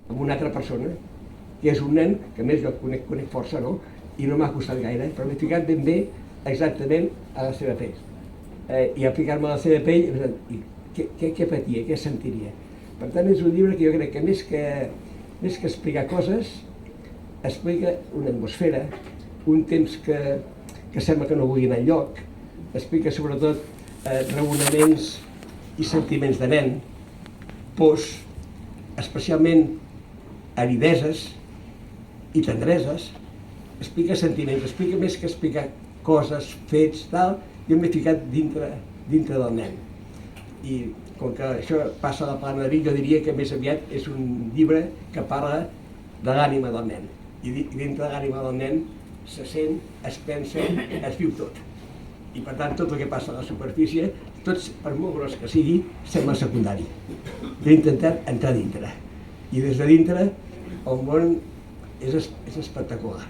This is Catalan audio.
amb una altra persona, que és un nen que a més jo conec força, no? I no m'ha costat gaire, però m'he ficat ben bé exactament a la seva pell. I al ficar-me a la seva pell, què patia, què sentiria? Per tant, és un llibre que jo crec que més que explicar coses, explica una atmosfera, un temps que sembla que no vulgui anar enlloc, explica sobretot raonaments i sentiments de nen, pors, especialment arideses i tendreses, explica sentiments, explica més que explicar coses, fets, tal, jo m'he ficat dintre del nen. I com que això passa a la plana de Vic, jo diria que més aviat és un llibre que parla de l'ànima del nen. I dintre de l'ànima del nen se sent, es pensa, es viu tot. I per tant tot el que passa a la superfície, tot, per molt gros que sigui, sembla secundari. Jo he intentat entrar dintre. I des de dintre el món és espectacular.